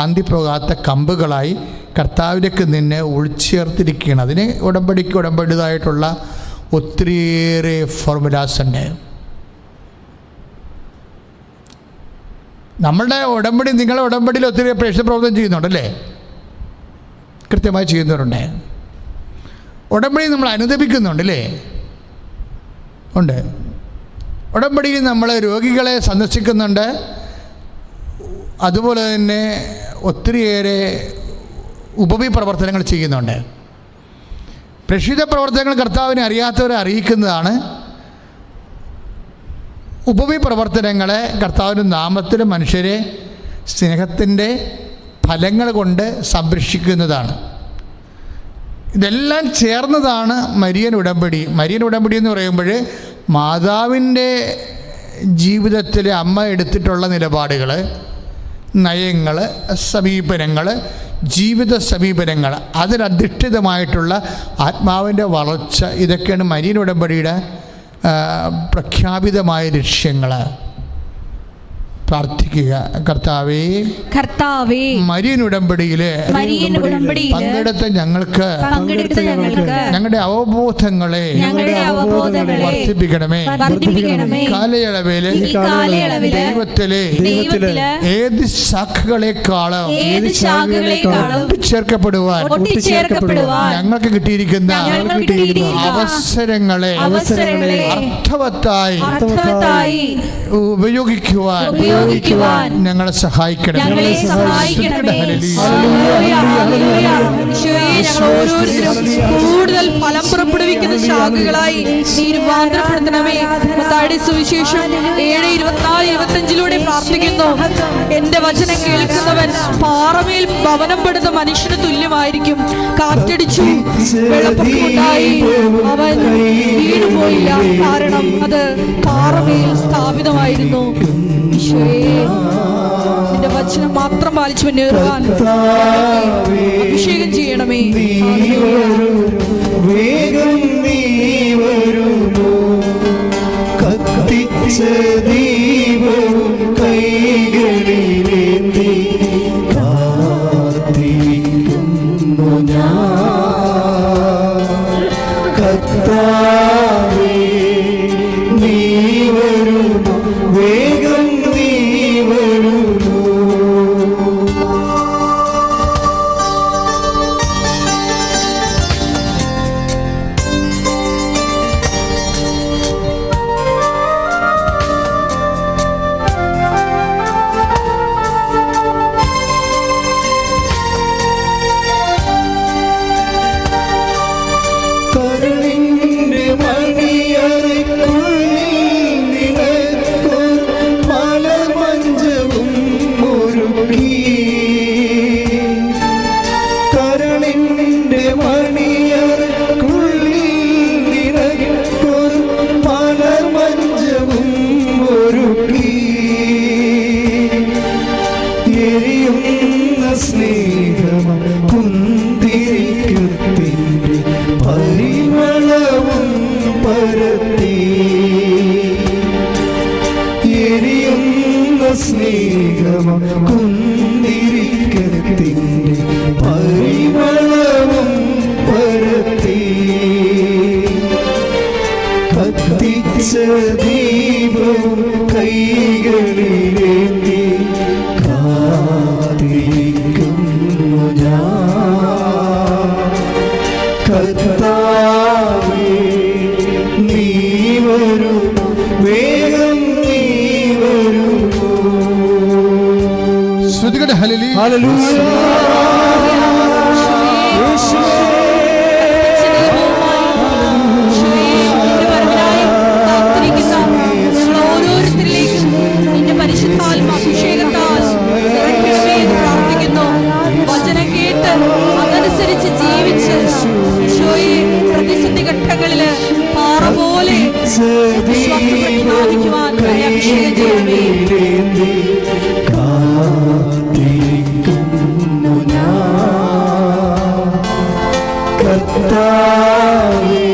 അന്തിപ്പോകാത്ത കമ്പുകളായി കർത്താവിലേക്ക് നിന്നെ ഉൾച്ചേർത്തിരിക്കുകയാണ്. അതിന് ഉടമ്പടിതായിട്ടുള്ള ഒത്തിരിയേറെ ഫോർമുലാസ് ഉണ്ട്. നമ്മളുടെ ഉടമ്പടി, നിങ്ങളുടെ ഉടമ്പടിയിൽ ഒത്തിരി പ്രേക്ഷിത പ്രവർത്തനം ചെയ്യുന്നുണ്ടല്ലേ? കൃത്യമായി ചെയ്യുന്നവരുണ്ട്. ഉടമ്പടി നമ്മൾ അനുദപിക്കുന്നുണ്ടല്ലേ? ഉണ്ട്. ഉടമ്പടിയിൽ നമ്മൾ രോഗികളെ സന്ദർശിക്കുന്നുണ്ട്. അതുപോലെ തന്നെ ഒത്തിരിയേറെ ഉപവി പ്രവർത്തനങ്ങൾ ചെയ്യുന്നുണ്ട്. പ്രേക്ഷിത പ്രവർത്തനങ്ങൾ കർത്താവിനെ അറിയാത്തവരെ അറിയിക്കുന്നതാണ്. ഉപവി പ്രവർത്തനങ്ങളെ കർത്താവിൻ്റെ നാമത്തിൽ മനുഷ്യരെ സ്നേഹത്തിൻ്റെ ഫലങ്ങൾ കൊണ്ട് സംരക്ഷിക്കുന്നതാണ്. ഇതെല്ലാം ചേർന്നതാണ് മരിയൻ ഉടമ്പടി. മരിയൻ ഉടമ്പടി എന്ന് പറയുമ്പോൾ മാതാവിൻ്റെ ജീവിതത്തിൽ അമ്മ എടുത്തിട്ടുള്ള നിലപാടുകൾ, നയങ്ങൾ, സമീപനങ്ങൾ, ജീവിത സമീപനങ്ങൾ, അതിനധിഷ്ഠിതമായിട്ടുള്ള ആത്മാവിൻ്റെ വളർച്ച, ഇതൊക്കെയാണ് മരിയൻ ഉടമ്പടിയുടെ പ്രഖ്യാപിതമായ ലക്ഷ്യങ്ങൾ. പ്രാർത്ഥിക്കുക. കർത്താവേ, മരിയൻ ഉടമ്പടിയിലെ പങ്കെടുത്ത ഞങ്ങൾക്ക് ഞങ്ങളുടെ അവബോധങ്ങളെ വർദ്ധിപ്പിക്കണമേ. കാലയളവില് ദൈവത്തിലെ ഏത് ശാഖകളെക്കാളും ചേർക്കപ്പെടുവാൻ ഞങ്ങൾക്ക് കിട്ടിയിരിക്കുന്ന അവസരങ്ങളെ അർത്ഥവത്തായി ഉപയോഗിക്കുവാൻ ഞങ്ങളെ സഹായിക്കണം. കൂടുതൽ ഫലം പുറപ്പെടുവിക്കുന്ന ശാഖകളായി രൂപാന്തരപ്പെടുത്തണമേ. മത്തായിയുടെ സുവിശേഷം 7:24-25 പ്രാർത്ഥിക്കുന്നു. എന്റെ വചനം കേൾക്കുന്നവൻ പാറമേൽ ഭവനം പെടുന്ന മനുഷ്യന് തുല്യമായിരിക്കും. കാറ്റടിച്ചു, വെള്ളപ്പൊക്കമുണ്ടായി, അവൻ വീണുപോയില്ല, കാരണം അത് പാറമേൽ സ്ഥാപിതമായിരുന്നു. നിന്റെ വചനം മാത്രം പാലിച്ചു മുന്നേറുവാൻ അഭിഷേകം ചെയ്യണമേ. ദീപവും കൈകളിലേന്തി കാത്തിരിക്കുന്നു ഞാൻ. കർത്താവേ, നീ വരൂ, വേഗം നീ വരൂ. ശ്രുതികട ഹല്ലേലൂയ, ഹല്ലേലൂയ. പ്രതിസന്ധി ഘട്ടങ്ങളില് പാറ പോലെ കാത്തിരിക്കുന്നു ഞാൻ. കർത്താവേ,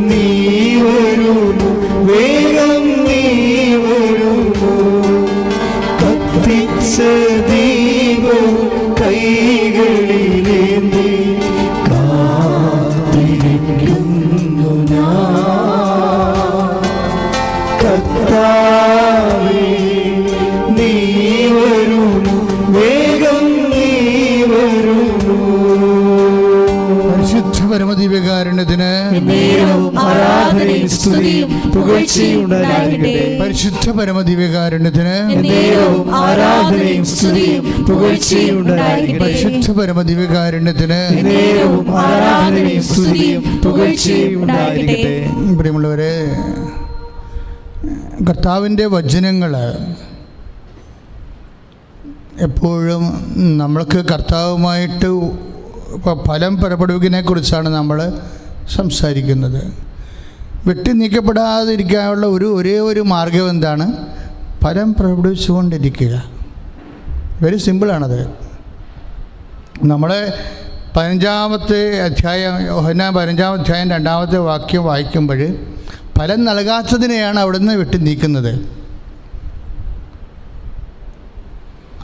നീ വരൂ, വേഗം നീ വരൂ. കത്തിച്ച ദീപം പുകഴ്ചയുണ്ടായിരിക്കട്ടെ. പരിശുദ്ധ പരമദിവ്യകാരുണ്യത്തിന് എന്നേരവും ആരാധനയും സ്തുതിയും പുകഴ്ചയുണ്ടായിരിക്കട്ടെ. പരിശുദ്ധ പരമദിവ്യകാരുണ്യത്തിന് എന്നേരവും ആരാധനയും സ്തുതിയും പുകഴ്ചയുണ്ടായിരിക്കട്ടെ. പ്രിയമുള്ളവരെ, കർത്താവിൻ്റെ വചനങ്ങൾ എപ്പോഴും നമ്മൾക്ക് കർത്താവുമായിട്ട് ഫലം പുറപ്പെടുവിക്കുന്നതിനെ കുറിച്ചാണ് നമ്മൾ സംസാരിക്കുന്നത്. വെട്ടി നീക്കപ്പെടാതിരിക്കാനുള്ള ഒരേ ഒരു മാർഗം എന്താണ്? ഫലം പുറപ്പെടുവിച്ചുകൊണ്ടിരിക്കുക. വെരി സിമ്പിളാണത്. നമ്മൾ 15-ാമത്തെ അധ്യായം, യോഹന്നാൻ 15-ാം അധ്യായം 2-ാമത്തെ വാക്യം വായിക്കുമ്പോൾ ഫലം നൽകാത്തതിനെയാണ് അവിടുന്ന് വെട്ടി നീക്കുന്നത്.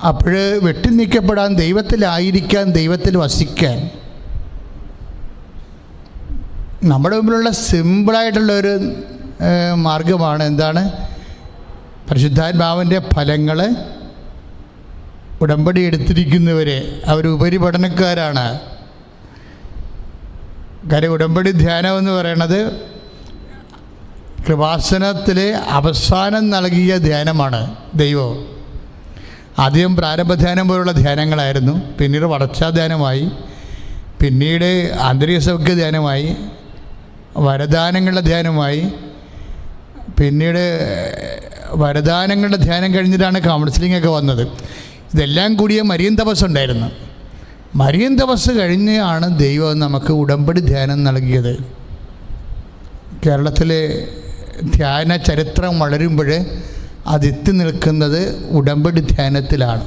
അപ്പോൾ വെട്ടി നീക്കപ്പെടാൻ, ദൈവത്തിലായിരിക്കാൻ, ദൈവത്തിൽ വസിക്കാൻ നമ്മുടെ മുമ്പിലുള്ള സിമ്പിളായിട്ടുള്ളൊരു മാർഗമാണ് എന്താണ്? പരിശുദ്ധാത്മാവിൻ്റെ ഫലങ്ങൾ ഉടമ്പടി എടുത്തിരിക്കുന്നവരെ അവർ ഉപരിപഠനക്കാരാണ്. കാര്യം ഉടമ്പടി ധ്യാനം എന്ന് പറയുന്നത് കൃപാസനത്തിലെ അവസാനം നൽകിയ ധ്യാനമാണ്. ദൈവം ആദ്യം പ്രാരംഭധ്യാനം പോലുള്ള ധ്യാനങ്ങളായിരുന്നു, പിന്നീട് വളർച്ചാ ധ്യാനമായി, പിന്നീട് ആന്തരിക സൗഖ്യ ധ്യാനമായി, വരദാനങ്ങളുടെ ധ്യാനമായി, പിന്നീട് വരദാനങ്ങളുടെ ധ്യാനം കഴിഞ്ഞിട്ടാണ് കൗൺസിലിംഗ് ഒക്കെ വന്നത്. ഇതെല്ലാം കൂടിയ മരിയൻ തപസ് ഉണ്ടായിരുന്നു. മരിയൻ തപസ് കഴിഞ്ഞാണ് ദൈവം നമുക്ക് ഉടമ്പടി ധ്യാനം നൽകിയത്. കേരളത്തിലെ ധ്യാന ചരിത്രം വളരുമ്പോൾ അതെത്തി നിൽക്കുന്നത് ഉടമ്പടി ധ്യാനത്തിലാണ്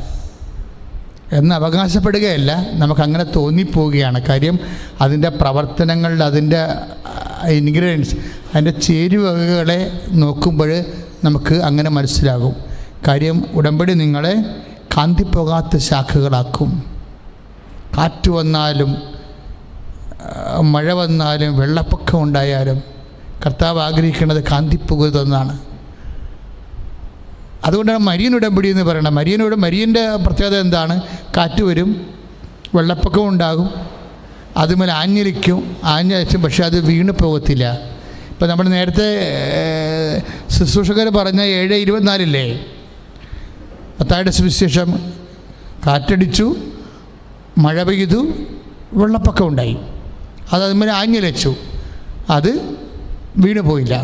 എന്ന് അവകാശപ്പെടുകയല്ല, നമുക്കങ്ങനെ തോന്നിപ്പോവുകയാണ്. കാര്യം അതിൻ്റെ പ്രവർത്തനങ്ങളുടെ, അതിൻ്റെ ഇൻഗ്രീഡിയൻസ്, അതിൻ്റെ ചേരുവകകളെ നോക്കുമ്പോൾ നമുക്ക് അങ്ങനെ മനസ്സിലാകും. കാര്യം ഉടമ്പടി നിങ്ങളെ കാന്തിപ്പോകാത്ത ശാഖകളാക്കും. കാറ്റ് വന്നാലും മഴ വന്നാലും വെള്ളപ്പൊക്കം ഉണ്ടായാലും കർത്താവ് ആഗ്രഹിക്കുന്നത് കാന്തിപ്പോകുന്നതെന്നാണ്. അതുകൊണ്ടാണ് മരിയൻ ഉടമ്പടി എന്ന് പറയുന്നത്. മരിയൻ്റെ പ്രത്യേകത എന്താണ്? കാറ്റ് വരും, വെള്ളപ്പൊക്കം ഉണ്ടാകും, അതുമേലെ ആഞ്ഞലിക്കും, പക്ഷെ അത് വീണ് പോകത്തില്ല. ഇപ്പം നമ്മൾ നേരത്തെ ശുശ്രൂഷകർ പറഞ്ഞ 7:24 മത്തായിയുടെ സുവിശേഷം, കാറ്റടിച്ചു, മഴ പെയ്തു, വെള്ളപ്പൊക്കം ഉണ്ടായി, അത് അതുമേലെ ആഞ്ഞലിച്ചു, അത് വീണ് പോയില്ല.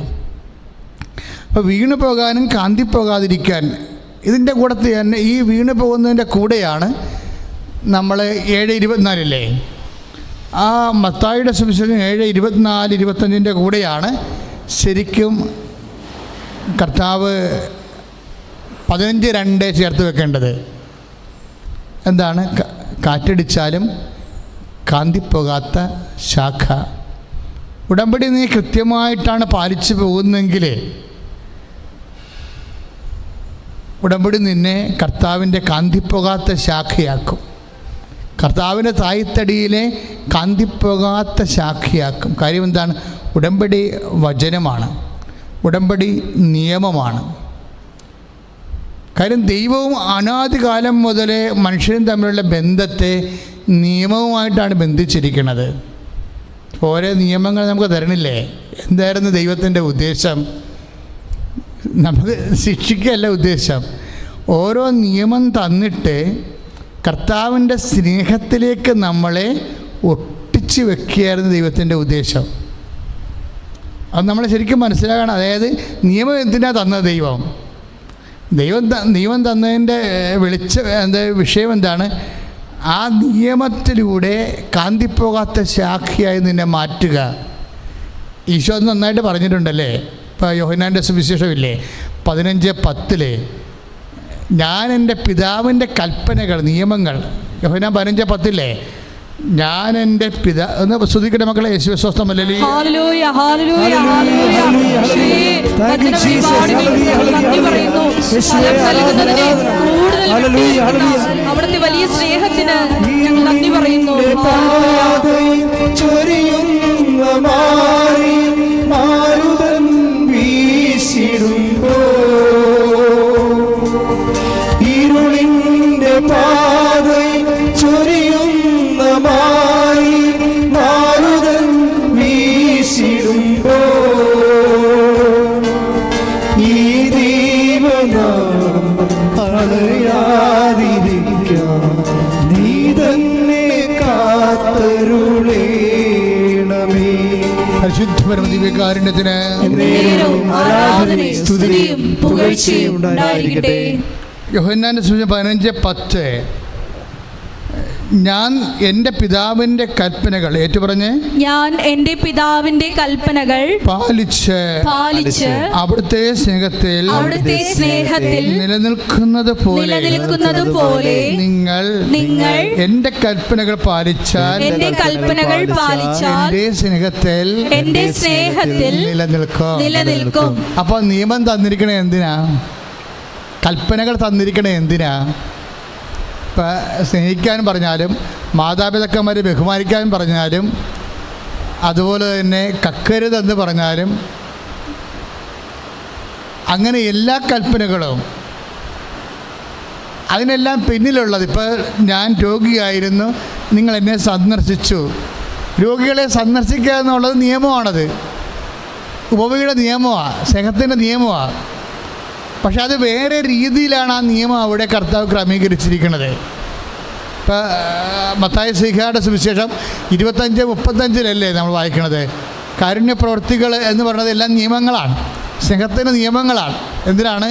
അപ്പോൾ വീണ് പോകാനും കാന്തിപ്പോകാതിരിക്കാൻ ഇതിൻ്റെ കൂടത്തിൽ തന്നെ, ഈ വീണ് പോകുന്നതിൻ്റെ കൂടെയാണ് നമ്മൾ 7:24 ആ മത്തായിയുടെ സുവിശേഷം 7:24-25 കൂടെയാണ് ശരിക്കും കർത്താവ് 15:2 ചേർത്ത് വെക്കേണ്ടത്. എന്താണ്? കാറ്റടിച്ചാലും കാന്തിപ്പോകാത്ത ശാഖ. ഉടമ്പടി നീ കൃത്യമായിട്ടാണ് പാലിച്ചു പോകുന്നെങ്കിൽ ഉടമ്പടി നിന്നെ കർത്താവിൻ്റെ കാന്തിപ്പോകാത്ത ശാഖയാക്കും. കർത്താവിൻ്റെ തായ്തടിയിലെ കാന്തിപ്പോകാത്ത ശാഖയാക്കും. കാര്യം എന്താണ്? ഉടമ്പടി വചനമാണ്, ഉടമ്പടി നിയമമാണ്. കാര്യം ദൈവവും അനാദികാലം മുതലേ മനുഷ്യരും തമ്മിലുള്ള ബന്ധത്തെ നിയമവുമായിട്ടാണ് ബന്ധിച്ചിരിക്കുന്നത്. ഓരോ നിയമങ്ങൾ നമുക്ക് തരണില്ലേ? എന്തായിരുന്നു ദൈവത്തിൻ്റെ ഉദ്ദേശം? നമുക്ക് ശിക്ഷിക്കുകയല്ല ഉദ്ദേശം. ഓരോ നിയമം തന്നിട്ട് കർത്താവിൻ്റെ സ്നേഹത്തിലേക്ക് നമ്മളെ ഒട്ടിച്ച് വെക്കുകയായിരുന്നു ദൈവത്തിൻ്റെ ഉദ്ദേശം. അത് നമ്മൾ ശരിക്കും മനസ്സിലാക്കണം. അതായത് നിയമം എന്തിനാണ് തന്നത്? ദൈവം തന്നതിൻ്റെ വിഷയം എന്താണ്? ആ നിയമത്തിലൂടെ കാന്തിപ്പോകാത്ത ശാഖയായി നിന്നെ മാറ്റുക. ഈശോ അത് നന്നായിട്ട് പറഞ്ഞിട്ടുണ്ടല്ലേ. ഇപ്പോൾ യോഹന്നാൻ്റെ സുവിശേഷമില്ലേ 15:10 ഞാൻ എൻ്റെ പിതാവിൻ്റെ കൽപ്പനകൾ, നിയമങ്ങൾ, യോഹന്നാൻ 15:10 ഞാൻ എൻ്റെ ഒന്ന് ശ്രദ്ധിക്കട്ടെ മക്കളെ. യേശുവേ സ്വസ്ഥം. ഹല്ലേലൂയ ഹല്ലേലൂയ ഹല്ലേലൂയ ഹല്ലേലൂയ. അവിടുത്തെ വലിയ സ്നേഹത്തിന് ഞങ്ങൾ നന്ദി പറയുന്നു. ഇരുളിന്റെ പാതയിൽ ചൊരിയുന്ന മാറി മാറുതൻ വീശിടുമ്പോ പരമദിവ്യകാരുണ്യത്തിന് എന്നേരവും ആരാധനയും സ്തുതിയും പുകഴ്ചയും ഉണ്ടായിരിക്കട്ടെ. യോഹന്നാന്റെ സുവിശേഷം 15:10 ഞാൻ എൻ്റെ പിതാവിൻ്റെ കൽപ്പനകൾ ഏറ്റുപറഞ്ഞ് ഞാൻ എൻ്റെ പിതാവിന്റെ കൽപ്പനകൾ പാലിച്ച് അവിടുത്തെ സ്നേഹത്തിൽ നിലനിൽക്കുന്നത് പോലെ നിങ്ങൾ എൻ്റെ കൽപ്പനകൾ പാലിച്ചാൽ എൻ്റെ സ്നേഹത്തിൽ നിലനിൽക്കും. അപ്പോൾ നിയമം തന്നിരിക്കണേ എന്തിനാ? കൽപ്പനകൾ തന്നിരിക്കണേ എന്തിനാ? ഇപ്പം സ്നേഹിക്കാൻ പറഞ്ഞാലും മാതാപിതാക്കന്മാരെ ബഹുമാനിക്കാൻ പറഞ്ഞാലും അതുപോലെ തന്നെ കക്കരുതെന്ന് പറഞ്ഞാലും അങ്ങനെ എല്ലാ കൽപ്പനകളും അതിനെല്ലാം പിന്നിലുള്ളത്. ഇപ്പോൾ ഞാൻ രോഗിയായിരുന്നു, നിങ്ങൾ എന്നെ സന്ദർശിച്ചു. രോഗികളെ സന്ദർശിക്കുക എന്നുള്ളത് നിയമമാണത്, ഉപവിയുടെ നിയമമാണ്, സ്നേഹത്തിൻ്റെ നിയമമാണ്. പക്ഷെ അത് വേറെ രീതിയിലാണ് ആ നിയമം അവിടെ കർത്താവ് ക്രമീകരിച്ചിരിക്കുന്നത്. ഇപ്പോൾ മത്തായി ശ്ലീഹായുടെ സുവിശേഷം 25:35 നമ്മൾ വായിക്കണത്. കാരുണ്യപ്രവർത്തികൾ എന്ന് പറയുന്നത് എല്ലാം നിയമങ്ങളാണ്, സ്നേഹത്തിൻ്റെ നിയമങ്ങളാണ്. എന്തിനാണ്?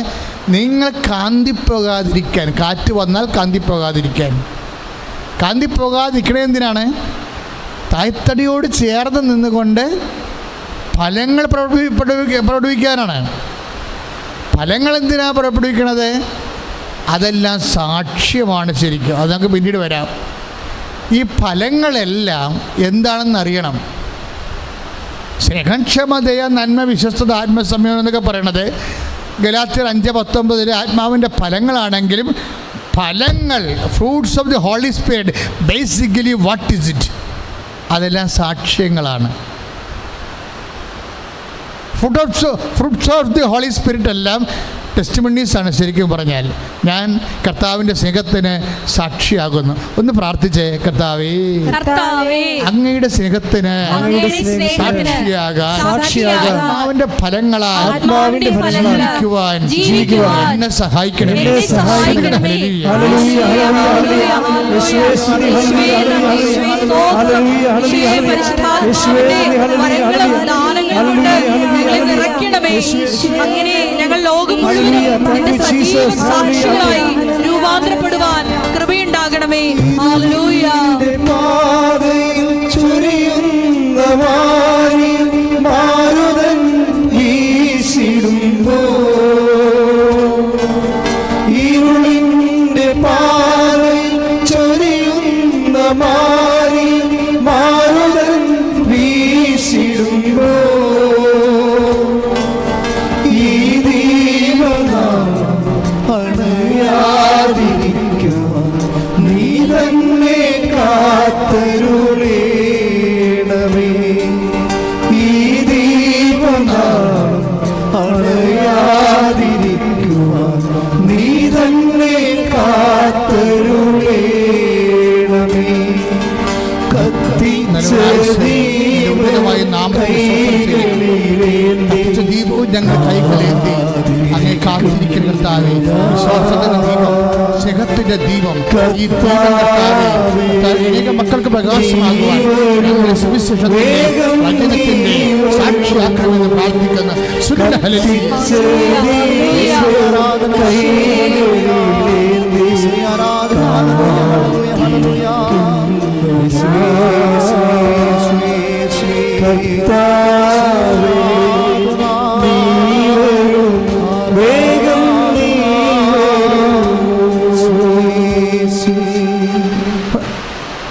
നിങ്ങൾ കാന്തിപ്പോകാതിരിക്കാൻ. കാറ്റ് വന്നാൽ കാന്തിപ്പോകാതിരിക്കണേ എന്തിനാണ്? തായ്തടിയോട് ചേർന്ന് നിന്നുകൊണ്ട് ഫലങ്ങൾ പ്രകടിപ്പിക്കാനാണ്. ഫലങ്ങൾ എന്തിനാണ് പുറപ്പെടുവിക്കണത്? അതെല്ലാം സാക്ഷ്യമാണ് ശരിക്കും. അത് നമുക്ക് പിന്നീട് വരാം. ഈ ഫലങ്ങളെല്ലാം എന്താണെന്ന് അറിയണം. സ്നേഹം, ക്ഷമ, ദയ, നന്മ, വിശ്വസ്തത, ആത്മസംയമനം എന്നൊക്കെ പറയണത് ഗലാത്യർ 5:19 ആത്മാവിൻ്റെ ഫലങ്ങളാണെങ്കിലും ഫലങ്ങൾ, fruits of the Holy Spirit, basically what is it? അതെല്ലാം സാക്ഷ്യങ്ങളാണ്. Fruits of the Holy Spirit എല്ലാം ടെസ്റ്റിമണീസാണ്. ശരിക്കും പറഞ്ഞാൽ ഞാൻ കർത്താവിൻ്റെ സ്നേഹത്തിന് സാക്ഷിയാകുന്നു. ഒന്ന് പ്രാർത്ഥിച്ചേ. കർത്താവേ, അങ്ങയുടെ സ്നേഹത്തിന് സാക്ഷിയാകാൻ ആത്മാവിൻ്റെ ഫലങ്ങളാൽ ജീവിക്കുവാൻ എന്നെ സഹായിക്കണം. അങ്ങനെ ഞങ്ങൾ ലോകം മുഴുവനും സാക്ഷികളായി രൂപാന്തരപ്പെടുവാൻ കൃപയുണ്ടാകണമേ. ഹല്ലേലൂയ. ദീപവും ഞങ്ങൾ കൈകളേന്തി അങ്ങേ കാത്തിരിക്കുന്ന കർത്താവേ, വിശ്വാസത്തിന്റെ ദീപം, സ്നേഹത്തിന്റെ ദീപം, ഈ അനേക മക്കൾക്ക് പ്രകാശമാകുവാൻ ഞങ്ങളുടെ സുവിശേഷത്തിന്റെ വചനത്തിന്റെ സാക്ഷിയാക്കണമെന്ന് പ്രാർത്ഥിക്കുന്ന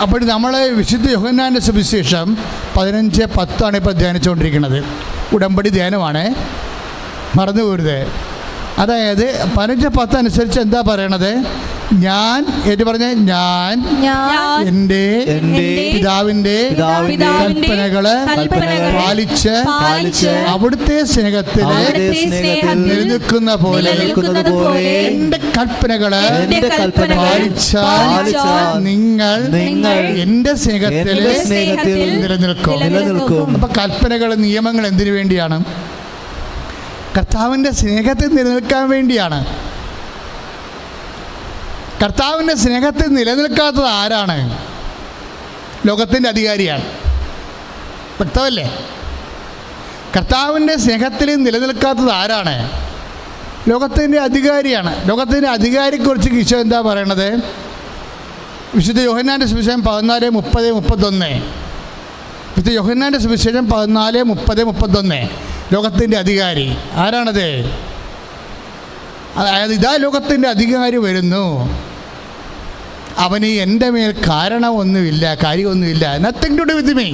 അപ്പോൾ നമ്മൾ വിശുദ്ധ യോഹന്നാൻ്റെ സുവിശേഷം 15:10 ഇപ്പോൾ ധ്യാനിച്ചുകൊണ്ടിരിക്കുന്നത്. ഉടമ്പടി ധ്യാനമാണ്, മറന്നു പോരുത്. അതായത് 15:10 അനുസരിച്ച് എന്താ പറയണത്? ഞാൻ എന്ന് പറഞ്ഞ ഞാൻ എൻ്റെ പിതാവിൻ്റെ കൽപ്പനകള് പാലിച്ച് അവിടുത്തെ സ്നേഹത്തിൽ നിലനിൽക്കുന്ന പോലെ എൻ്റെ കൽപ്പനകള് പാലിച്ചാൽ നിങ്ങൾ എൻ്റെ സ്നേഹത്തിൽ നിലനിൽക്കും. അപ്പൊ കൽപ്പനകൾ, നിയമങ്ങൾ എന്തിനു വേണ്ടിയാണ്? കർത്താവിൻ്റെ സ്നേഹത്തിൽ നിലനിൽക്കാൻ വേണ്ടിയാണ്. കർത്താവിൻ്റെ സ്നേഹത്തിൽ നിലനിൽക്കാത്തത് ആരാണ്? ലോകത്തിൻ്റെ അധികാരിയാണ്. വ്യക്തമല്ലേ? കർത്താവിൻ്റെ സ്നേഹത്തിൽ നിലനിൽക്കാത്തത് ആരാണ്? ലോകത്തിൻ്റെ അധികാരിയാണ്. ലോകത്തിൻ്റെ അധികാരിയെക്കുറിച്ച് ഈശോ എന്താ പറയണത്? വിശുദ്ധ യോഹന്നാൻ്റെ സുവിശേഷം 14:30-31. വിശുദ്ധ യോഹന്നാൻ്റെ സുവിശേഷം 14:30-31. ലോകത്തിൻ്റെ അധികാരി ആരാണത്? അതായത് ഇതാ ലോകത്തിൻ്റെ അധികാരി വരുന്നു, അവന് എൻ്റെ മേൽ കാര്യമൊന്നുമില്ല. Nothing to do with me.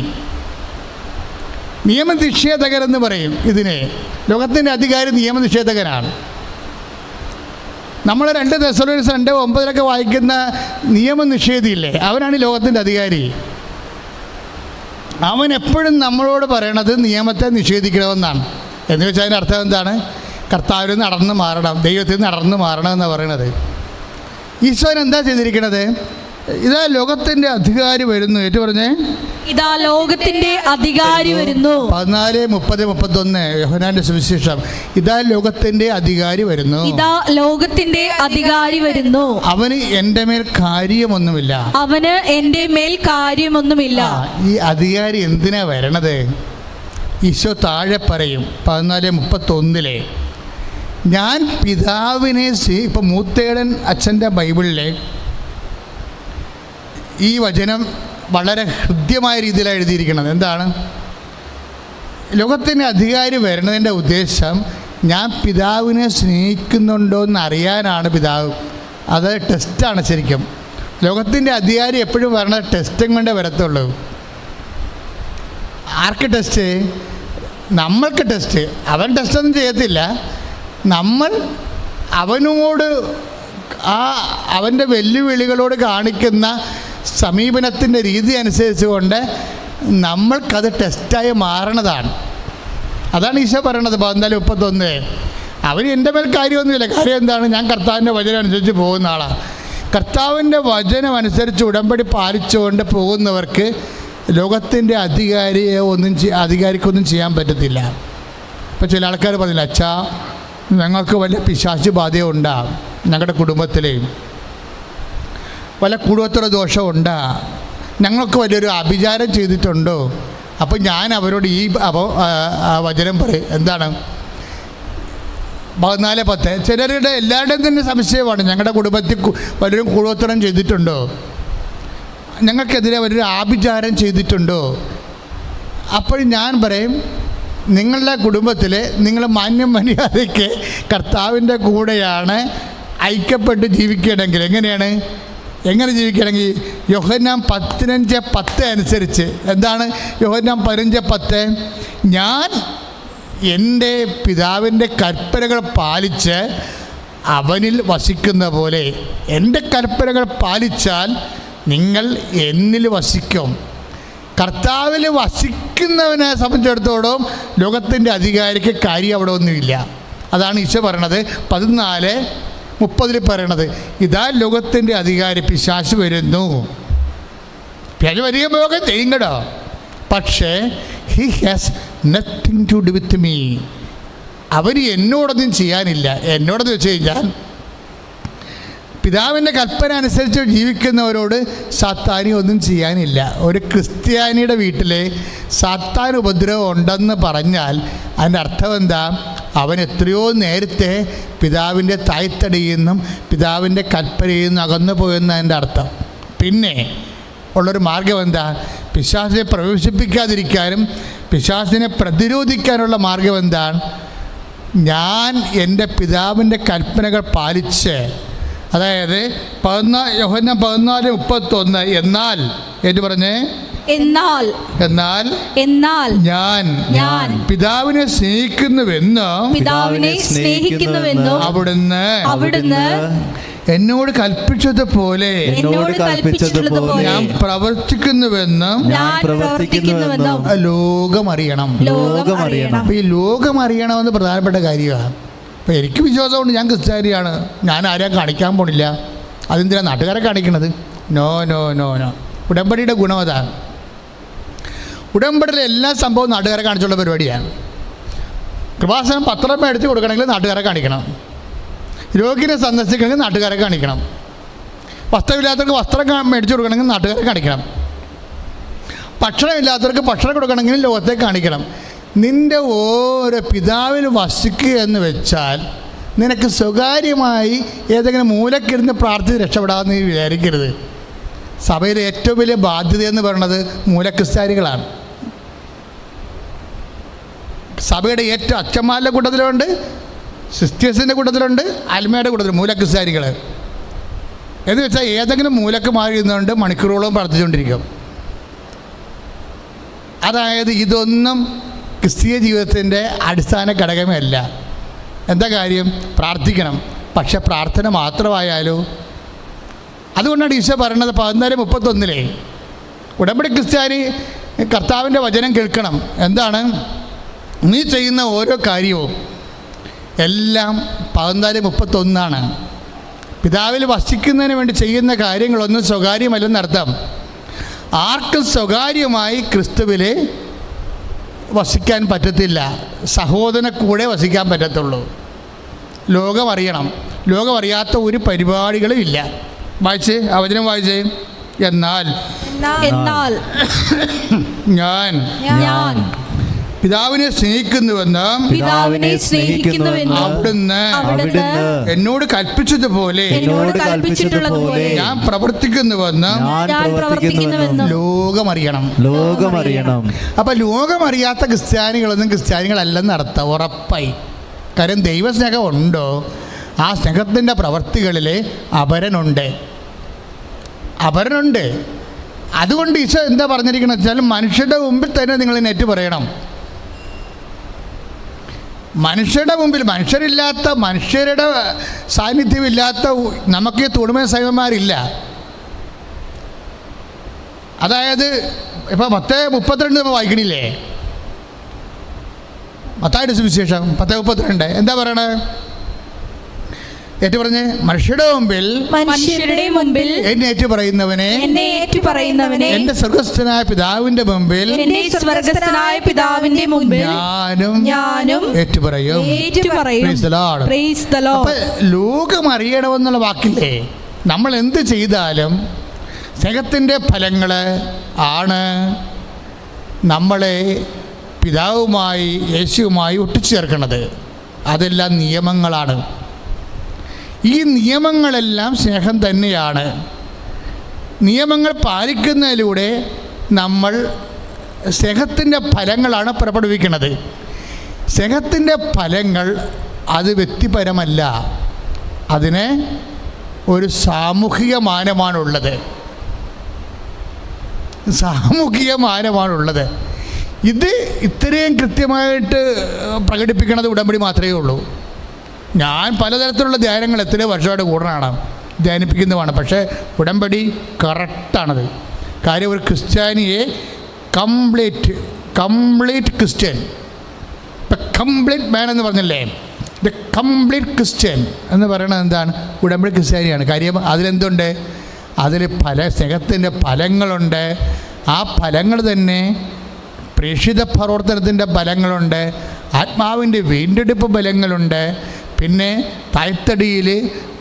നിയമനിഷേധകരെന്ന് പറയും ഇതിനെ. ലോകത്തിൻ്റെ അധികാരി നിയമനിഷേധകനാണ്. നമ്മൾ 2 തെസ്സലോനിക്കർ 2:9 വായിക്കുന്ന നിയമനിഷേധിയില്ലേ, അവനാണ് ലോകത്തിൻ്റെ അധികാരി. അവൻ എപ്പോഴും നമ്മളോട് പറയണത് നിയമത്തെ നിഷേധിക്കണമെന്നാണ്. എന്ന് വെച്ചാൽ അതിൻ്റെ അർത്ഥം എന്താണ്? കർത്താവിൽ നടന്ന് മാറണം, ദൈവത്തിൽ നടന്ന് മാറണം എന്നാണ് പറയണത്. ഈശോൻ എന്താ ചെയ്തിരിക്കണത്? ഇതാ ലോകത്തിൻ്റെ അധികാരി വരുന്നു. ഏറ്റു പറഞ്ഞേ, ഇതാ ലോകത്തിന്റെ അധികാരി വരുന്നു. 14:30-31 യോഹന്നാന്റെ സുവിശേഷം. ഇതാ ലോകത്തിന്റെ അധികാരി വരുന്നു. ഇതാ ലോകത്തിന്റെ അധികാരി വരുന്നു. അവന് എൻ്റെ മേൽ കാര്യമൊന്നുമില്ല. അവന് എൻ്റെ മേൽ കാര്യമൊന്നുമില്ല. ഈ അധികാരി എന്തിനാ വരണത്? ഈശോ താഴെ പറയും 14:31. ഞാൻ പിതാവിനെ ഇപ്പം മൂത്തേടൻ അച്ഛൻ്റെ ബൈബിളിലെ ഈ വചനം വളരെ ഹൃദ്യമായ രീതിയിലാണ് എഴുതിയിരിക്കുന്നത്. എന്താണ്? ലോകത്തിൻ്റെ അധികാരി വരുന്നതിൻ്റെ ഉദ്ദേശം ഞാൻ പിതാവിനെ സ്നേഹിക്കുന്നുണ്ടോ എന്ന് അറിയാനാണ് പിതാവ്. അത് ടെസ്റ്റാണ് ശരിക്കും. ലോകത്തിൻ്റെ അധികാരി എപ്പോഴും വരണത് ടെസ്റ്റും കൊണ്ടേ വരത്തുള്ളൂ. ആർക്ക് ടെസ്റ്റ്? നമ്മൾക്ക് ടെസ്റ്റ്. അവൻ ടെസ്റ്റൊന്നും ചെയ്യത്തില്ല. നമ്മൾ അവനോട് അവൻ്റെ വെല്ലുവിളികളോട് കാണിക്കുന്ന സമീപനത്തിൻ്റെ രീതി അനുസരിച്ച് കൊണ്ട് നമ്മൾക്കത് ടെസ്റ്റായി മാറണതാണ്. അതാണ് ഈശോ പറയണത് 14:31. അവന് എൻ്റെ മേൽ കാര്യമൊന്നുമില്ല. കാര്യം എന്താണ്? ഞാൻ കർത്താവിൻ്റെ വചനം അനുസരിച്ച് പോകുന്ന ആളാണ്. കർത്താവിൻ്റെ വചനം അനുസരിച്ച് ഉടമ്പടി പാലിച്ചുകൊണ്ട് പോകുന്നവർക്ക് ലോകത്തിൻ്റെ അധികാരിക്കൊന്നും ചെയ്യാൻ പറ്റത്തില്ല. ഇപ്പോൾ ചില ആൾക്കാർ പറഞ്ഞില്ല, അച്ഛാ ഞങ്ങൾക്ക് വല്ല പിശാച് ബാധയുണ്ടാകും, ഞങ്ങളുടെ കുടുംബത്തിലെയും വല്ല കുടുംബത്തിലെ ദോഷമുണ്ടാ, ഞങ്ങൾക്ക് വലിയൊരു അഭിചാരം ചെയ്തിട്ടുണ്ടോ? അപ്പോൾ ഞാൻ അവരോട് ഈ വചനം പറയും. എന്താണ്? 14:10. ചിലരുടെ എല്ലാവരുടെയും തന്നെ സംശയമാണ്, ഞങ്ങളുടെ കുടുംബത്തിൽ വലിയൊരു കുടുംബത്തിനും ചെയ്തിട്ടുണ്ടോ, ഞങ്ങൾക്കെതിരെ വലിയൊരു ആഭിചാരം ചെയ്തിട്ടുണ്ടോ? അപ്പോൾ ഞാൻ പറയും, നിങ്ങളുടെ കുടുംബത്തിൽ നിങ്ങൾ മാന്യം മര്യാദയ്ക്ക് കർത്താവിൻ്റെ കൂടെയാണ് ഐക്യപ്പെട്ട് ജീവിക്കണമെങ്കിൽ എങ്ങനെ ജീവിക്കണമെങ്കിൽ യോഹന്നാൻ 15:10 അനുസരിച്ച്. എന്താണ് യോഹന്നാൻ 15:10? ഞാൻ എൻ്റെ പിതാവിൻ്റെ കൽപ്പനകൾ പാലിച്ച് അവനിൽ വസിക്കുന്ന പോലെ എൻ്റെ കൽപ്പനകൾ പാലിച്ചാൽ നിങ്ങൾ എന്നിൽ വസിക്കും. കർത്താവിൽ വസിക്കുന്നവനെ സംബന്ധിച്ചിടത്തോളം ലോകത്തിൻ്റെ അധികാരിക്ക് കാര്യം അവിടെ ഒന്നുമില്ല. അതാണ് ഈശോ പറയണത് 14:30 പറയണത്. ഇതാ ലോകത്തിൻ്റെ അധികാരി പിശാച് വരുന്നു. പിശാച് വരികയും ലോകം ചെയ്യും കേട്ടോ. പക്ഷേ he has nothing to do with me. അവന് എന്നോടൊന്നും ചെയ്യാനില്ല. എന്നോടെന്ന് വെച്ച് കഴിഞ്ഞാൽ പിതാവിൻ്റെ കൽപ്പന അനുസരിച്ച് ജീവിക്കുന്നവരോട് സാത്താനി ഒന്നും ചെയ്യാനില്ല. ഒരു ക്രിസ്ത്യാനിയുടെ വീട്ടിൽ സാത്താൻ ഉപദ്രവം ഉണ്ടെന്ന് പറഞ്ഞാൽ അതിൻ്റെ അർത്ഥം എന്താ? അവൻ എത്രയോ നേരത്തെ പിതാവിൻ്റെ തായ്തടിയിൽ നിന്നും പിതാവിൻ്റെ കൽപ്പനയിൽ നിന്നും അകന്നു പോയെന്നതിൻ്റെ അർത്ഥം. പിന്നെ ഉള്ളൊരു മാർഗം എന്താ? പിശാചിനെ പ്രവേശിപ്പിക്കാതിരിക്കാനും പിശാചിനെ പ്രതിരോധിക്കാനുള്ള മാർഗം എന്താണ്? ഞാൻ എൻ്റെ പിതാവിൻ്റെ കൽപ്പനകൾ പാലിച്ച്, അതായത് യോഹന്നാൻ 14:31 എന്നാൽ എന്ന് പറഞ്ഞേ, എന്നാൽ ഞാൻ പിതാവിനെ സ്നേഹിക്കുന്നുവെന്നും അവിടുന്ന് എന്നോട് കൽപ്പിച്ചതുപോലെ ഞാൻ പ്രവർത്തിക്കുന്നുവെന്നും ലോകമറിയണം. അപ്പോൾ ഈ ലോകമറിയണമെന്ന് പ്രധാനപ്പെട്ട കാര്യമാണ്. അപ്പോൾ എനിക്ക് വിശ്വാസമുണ്ട്, ഞാൻ ക്രിസ്ത്യാനിയാണ്, ഞാൻ ആരെയും കാണിക്കാൻ പോണില്ല. അതെന്തിനാണ് നാട്ടുകാരെ കാണിക്കണത്? നോ. ഉടമ്പടിയുടെ ഗുണം അതാണ്. ഉടമ്പടിയിലെ എല്ലാ സംഭവവും നാട്ടുകാരെ കാണിച്ചുള്ള പരിപാടിയാണ്. കൃപാസനം പത്രം മേടിച്ച് കൊടുക്കണമെങ്കിൽ നാട്ടുകാരെ കാണിക്കണം. രോഗിനെ സന്ദർശിക്കണമെങ്കിൽ നാട്ടുകാരെ കാണിക്കണം. വസ്ത്രമില്ലാത്തവർക്ക് വസ്ത്രം മേടിച്ച് കൊടുക്കണമെങ്കിൽ നാട്ടുകാരെ കാണിക്കണം. ഭക്ഷണമില്ലാത്തവർക്ക് ഭക്ഷണം കൊടുക്കണമെങ്കിൽ ലോകത്തെ കാണിക്കണം. നിൻ്റെ ഓരോ പിതാവിൽ വസിക്കുക എന്ന് വെച്ചാൽ നിനക്ക് സ്വകാര്യമായി ഏതെങ്കിലും മൂലക്കിരുന്ന് പ്രാർത്ഥിച്ച് രക്ഷപ്പെടാമെന്ന് നീ വിചാരിക്കരുത്. സഭയിലെ ഏറ്റവും വലിയ ബാധ്യത എന്ന് പറയുന്നത് മൂലക്രിസ്ത്യാനികളാണ്. സഭയുടെ ഏറ്റവും അച്ഛന്മാരുടെ കൂട്ടത്തിലുണ്ട്, സിസ്റ്റേഴ്സിൻ്റെ കൂട്ടത്തിലുണ്ട്, അൽമയുടെ കൂട്ടത്തിൽ മൂലക്രിസ്ത്യാനികൾ എന്ന് വെച്ചാൽ ഏതെങ്കിലും മൂലക്ക് മാറി നിന്നുകൊണ്ട് മണിക്കൂറുകളോളം പ്രാർത്ഥിച്ചുകൊണ്ടിരിക്കും. അതായത് ഇതൊന്നും ക്രിസ്തീയ ജീവിതത്തിൻ്റെ അടിസ്ഥാന ഘടകമേ അല്ല. എന്താ കാര്യം? പ്രാർത്ഥിക്കണം, പക്ഷെ പ്രാർത്ഥന മാത്രമായാലോ? അതുകൊണ്ടാണ് ഈശോ പറയുന്നത് 14:31 ഉടമ്പടി ക്രിസ്ത്യാനി കർത്താവിൻ്റെ വചനം കേൾക്കണം. എന്താണ്? നീ ചെയ്യുന്ന ഓരോ കാര്യവും എല്ലാം 14:31 പിതാവിൽ വസിക്കുന്നതിന് വേണ്ടി ചെയ്യുന്ന കാര്യങ്ങളൊന്നും സ്വകാര്യമല്ലെന്നർത്ഥം. ആർക്കും സ്വകാര്യമായി ക്രിസ്തുവിൽ വസിക്കാൻ പറ്റത്തില്ല. സഹോദരനെ കൂടെ വസിക്കാൻ പറ്റത്തുള്ളൂ. ലോകം അറിയണം. ലോകം അറിയാത്ത ഒരു പരിപാടികളും ഇല്ല. വായിച്ച് അവചനം വായിച്ച്. എന്നാൽ ഞാൻ പിതാവിനെ സ്നേഹിക്കുന്നുവെന്നും അവിടുന്ന് എന്നോട് കൽപ്പിച്ചതുപോലെ ഞാൻ പ്രവർത്തിക്കുന്നുവെന്നും ലോകമറിയണം. അപ്പം ലോകമറിയാത്ത ക്രിസ്ത്യാനികളൊന്നും ക്രിസ്ത്യാനികളല്ലെന്ന് അർത്ഥം, ഉറപ്പായി. കാര്യം ദൈവസ്നേഹം ഉണ്ടോ, ആ സ്നേഹത്തിൻ്റെ പ്രവർത്തികളിൽ അപരനുണ്ട്. അതുകൊണ്ട് ഈശോ എന്താ പറഞ്ഞിരിക്കുന്നത് വെച്ചാൽ മനുഷ്യരുടെ മുമ്പിൽ തന്നെ നിങ്ങൾ നെറ്റ് പറയണം. മനുഷ്യരുടെ മുമ്പിൽ, മനുഷ്യരുടെ സാന്നിധ്യമില്ലാത്ത നമുക്ക് തുടുമ സൈവന്മാരില്ല. അതായത് ഇപ്പോൾ 10:32 വായിക്കണില്ലേ? മത്തായിയുടെ സുവിശേഷം 10:32 എന്താ പറയണേ? ഏറ്റു പറഞ്ഞ് മനുഷ്യരുടെ മുമ്പിൽ എന്നെ ഏറ്റുപറയുന്നവനെ എന്റെ സ്വർഗസ്ഥനായ പിതാവിന്റെ മുമ്പിൽ ഞാനും ഏറ്റുപറയും. അപ്പൊ ലോകം അറിയണമെന്നുള്ള വാക്കില്ലേ, നമ്മൾ എന്ത് ചെയ്താലും സ്നേഹത്തിൻ്റെ ഫലങ്ങൾ ആണ് നമ്മളെ പിതാവുമായി യേശുവുമായി ഒട്ടിച്ചേർക്കുന്നത്. അതെല്ലാം നിയമങ്ങളാണ്. ഈ നിയമങ്ങളെല്ലാം സ്നേഹം തന്നെയാണ്. നിയമങ്ങൾ പാലിക്കുന്നതിലൂടെ നമ്മൾ സ്നേഹത്തിൻ്റെ ഫലങ്ങളാണ് പുറപ്പെടുവിക്കുന്നത്. സ്നേഹത്തിൻ്റെ ഫലങ്ങൾ അത് വ്യക്തിപരമല്ല, അതിന് ഒരു സാമൂഹിക മാനമാണുള്ളത്. ഇത് ഇത്രയും കൃത്യമായിട്ട് പ്രകടിപ്പിക്കുന്നത് ഉടമ്പടി മാത്രമേ ഉള്ളൂ. ഞാൻ പലതരത്തിലുള്ള ധ്യാനങ്ങൾ എത്രയോ വർഷമായിട്ട് കൂടനാണ് ധ്യാനിപ്പിക്കുന്നതാണ്. പക്ഷേ ഉടമ്പടി കറക്റ്റാണത്. കാര്യം ഒരു ക്രിസ്ത്യാനിയെ കംപ്ലീറ്റ് ക്രിസ്ത്യൻ, ഇപ്പം കംപ്ലീറ്റ് മാൻ എന്ന് പറഞ്ഞില്ലേ, ദ കംപ്ലീറ്റ് ക്രിസ്ത്യൻ എന്ന് പറയുന്നത് എന്താണ്? ഉടമ്പടി ക്രിസ്ത്യാനിയാണ്. കാര്യം അതിലെന്തുണ്ട്? അതിൽ സ്നേഹത്തിൻ്റെ ഫലങ്ങളുണ്ട്. ആ ഫലങ്ങൾ തന്നെ പ്രേക്ഷിത പ്രവർത്തനത്തിൻ്റെ ഫലങ്ങളുണ്ട്, ആത്മാവിൻ്റെ വീണ്ടെടുപ്പ് ഫലങ്ങളുണ്ട്. പിന്നെ തായ്തടിയിൽ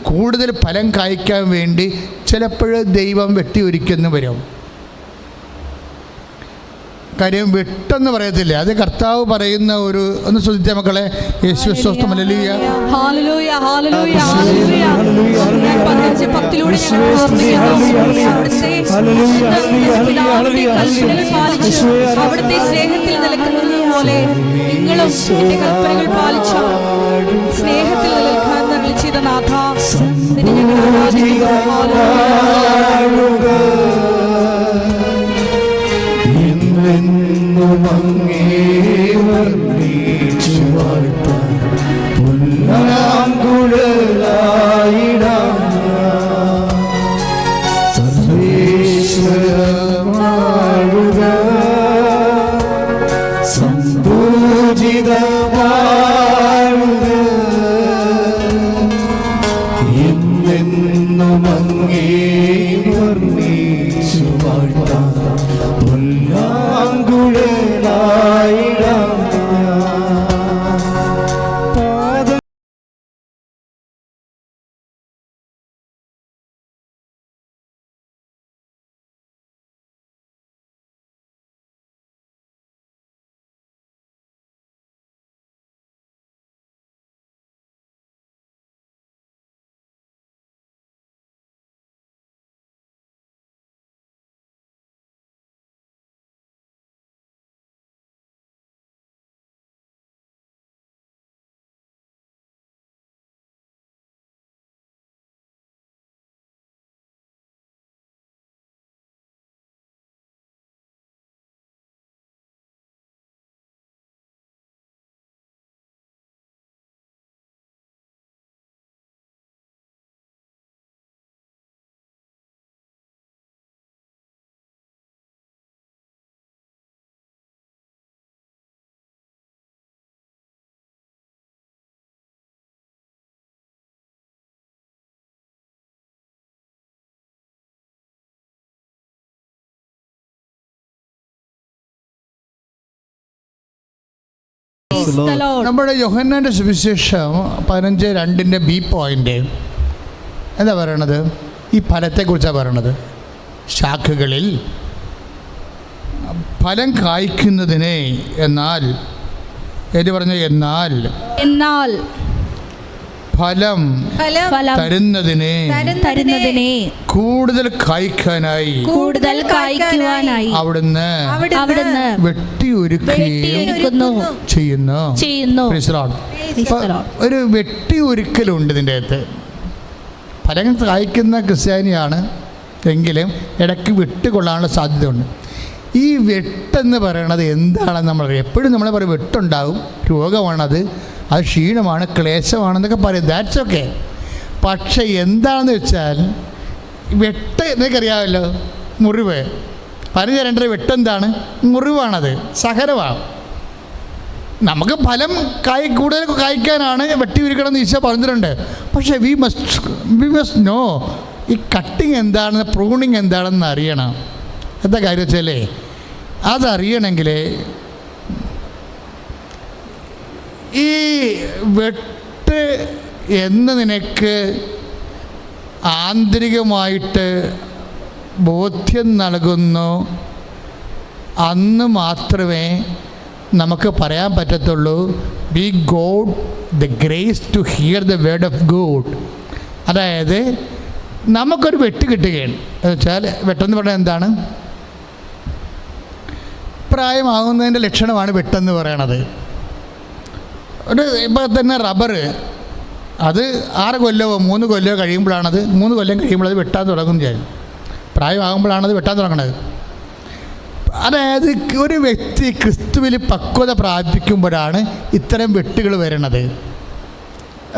കൂടുതൽ ഫലം കായ്ക്കാൻ വേണ്ടി ചിലപ്പോൾ ദൈവം വെട്ടിയൊരുക്കുന്നു വരും. കാര്യം വെട്ടെന്ന് പറയത്തില്ല, അത് കർത്താവ് പറയുന്ന ഒരു ഒന്ന് ശ്രദ്ധിച്ച മക്കളെ. യേശു സ്വസ്ഥം. ഹല്ലേലൂയ. അവിടുത്തെ സ്നേഹത്തിൽ നിലക്കുന്നത് പോലെ നിങ്ങളും എന്റെ കൽപ്പനകൾ പാലിച്ചു സ്നേഹത്തിൽ നിലനിൽക്കാൻ വിളിച്ചത് നാഥ. Praise the Lord. നമ്മുടെ യോഹന്നാൻ്റെ സുവിശേഷം 15:2 ബി പോയിന്റ് എന്താ പറയണത്? ഈ ഫലത്തെക്കുറിച്ചാണ് പറയണത്. ശാഖകളിൽ ഫലം കായ്ക്കുന്നതിനെ, എന്നാൽ ഏത് പറഞ്ഞു, എന്നാൽ ഫലം തരുന്നതിനെ കൂടുതൽ കായ്ക്കാനായി അവിടുന്ന് വെട്ടിയൊരുക്കുകയും ചെയ്യുന്നു. Praise the Lord. ഒരു വെട്ടിയൊരുക്കലുണ്ട് ഇതിൻ്റെ അകത്ത്. ഫലം കായ്ക്കുന്ന ക്രിസ്ത്യാനിയാണ് എങ്കിലും ഇടയ്ക്ക് വിട്ടുകൊള്ളാനുള്ള സാധ്യതയുണ്ട്. ഈ വെട്ടെന്ന് പറയണത് എന്താണെന്ന് നമ്മൾ എപ്പോഴും നമ്മൾ പറയും വെട്ടുണ്ടാകും, രോഗമാണത്, അത് ക്ഷീണമാണ്, ക്ലേശമാണെന്നൊക്കെ പറയും. That's okay. പക്ഷേ എന്താണെന്ന് വെച്ചാൽ വെട്ട് നിനക്കറിയാമല്ലോ, മുറിവ്. പറഞ്ഞു തരേണ്ട വെട്ടെന്താണ്? മുറിവാണത്, സഹനമാണ്. നമുക്ക് ഫലം കൂടുതൽ കായ്ക്കാനാണ് വെട്ടി ഉരുക്കണം എന്ന് ഈശോ പറഞ്ഞിട്ടുണ്ട്. പക്ഷേ വി മസ്റ്റ് നോ ഈ കട്ടിങ് എന്താണെന്ന്, പ്രൂണിങ് എന്താണെന്ന് അറിയണം. എന്താ കാര്യം വെച്ചാലേ, അതറിയണമെങ്കിൽ ഈ വെട്ട് എന്ന് നിനക്ക് ആന്തരികമായിട്ട് ബോധ്യം നൽകുന്നു, അന്ന് മാത്രമേ നമുക്ക് പറയാൻ പറ്റത്തുള്ളൂ by God the grace to hear the word of God. അതായത് നമുക്കൊരു വെട്ട് കിട്ടുകയാണ് എന്ന് വെച്ചാൽ, വെട്ടെന്ന് പറഞ്ഞാൽ എന്താണ്? പ്രായമാകുന്നതിൻ്റെ ലക്ഷണമാണ് വെട്ടെന്ന് പറയണത്. ഇപ്പോൾ തന്നെ റബ്ബർ, അത് 6 കൊല്ലമോ 3 കൊല്ലമോ കഴിയുമ്പോഴാണത്, 3 കൊല്ലം കഴിയുമ്പോഴത് വെട്ടാൻ തുടങ്ങും. ചെയ്യും പ്രായമാകുമ്പോഴാണത് വെട്ടാൻ തുടങ്ങുന്നത്. അതായത് ഒരു വ്യക്തി ക്രിസ്തുവിൽ പക്വത പ്രാപിക്കുമ്പോഴാണ് ഇത്തരം വെട്ടുകൾ വരുന്നത്.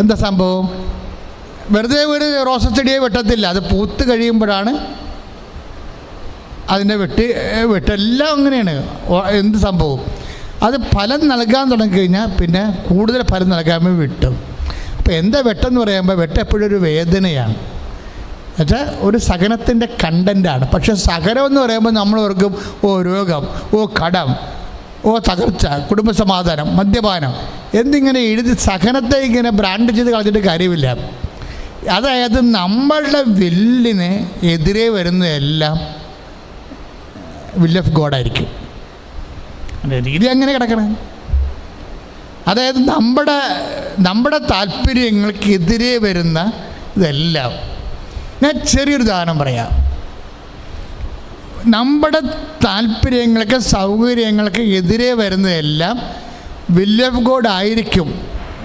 എന്താ സംഭവം? വെറുതെ ഒരു റോസച്ചെടിയെ വെട്ടത്തില്ല, അത് പൂത്ത് കഴിയുമ്പോഴാണ് അതിൻ്റെ വെട്ടെല്ലാം അങ്ങനെയാണ്. എന്ത് സംഭവം? അത് ഫലം നൽകാൻ തുടങ്ങിക്കഴിഞ്ഞാൽ പിന്നെ കൂടുതൽ ഫലം നൽകാൻ വേണ്ടി വെട്ടും. അപ്പോൾ എന്താ വെട്ടെന്ന് പറയുമ്പോൾ, വെട്ട് എപ്പോഴും ഒരു വേദനയാണ്, എന്നുവെച്ചാൽ ഒരു സഹനത്തിൻ്റെ കണ്ടൻ്റാണ്. പക്ഷേ സഹനം എന്ന് പറയുമ്പോൾ നമ്മൾ ഓർക്കും ഓ രോഗം, ഓ കടം, ഓ തകർച്ച, കുടുംബസമാധാനം, മദ്യപാനം എന്നിങ്ങനെ എഴുതി സഹനത്തെ ഇങ്ങനെ ബ്രാൻഡ് ചെയ്ത് കളഞ്ഞിട്ട് കാര്യമില്ല. അതായത് നമ്മളുടെ വില്ലിന് എതിരെ വരുന്നതെല്ലാം വിൽ ഓഫ് ഗോഡായിരിക്കും. രീതി അങ്ങനെ കിടക്കണം. അതായത് നമ്മുടെ താല്പര്യങ്ങൾക്കെതിരെ വരുന്ന ഇതെല്ലാം, ഞാൻ ചെറിയൊരു ഉദാഹരണം പറയാം. നമ്മുടെ താല്പര്യങ്ങൾക്ക് സൗകര്യങ്ങൾക്ക് എതിരെ വരുന്നതെല്ലാം വിൽ ഓഫ് ഗോഡ് ആയിരിക്കും.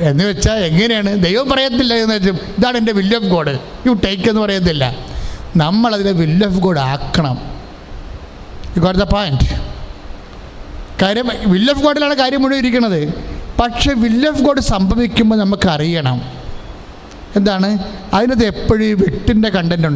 എന്ന് വെച്ചാൽ എങ്ങനെയാണ്? ദൈവം പറയത്തില്ല എന്ന് വെച്ചാൽ ഇതാണ് എൻ്റെ will of God, you take എന്ന് പറയത്തില്ല. നമ്മളതിനെ വിൽ ഓഫ് ഗോഡ് ആക്കണം. You got the point. കാര്യം വിൽ ഓഫ് ഗോഡിലാണ് കാര്യം മുഴുവൻ ഇരിക്കുന്നത്. പക്ഷേ വിൽ ഓഫ് ഗോഡ് സംഭവിക്കുമ്പോൾ നമുക്കറിയണം എന്താണ് അതിനകത്ത് എപ്പോഴും വെട്ടിൻ്റെ കണ്ടൻ്റ് ഉണ്ട്.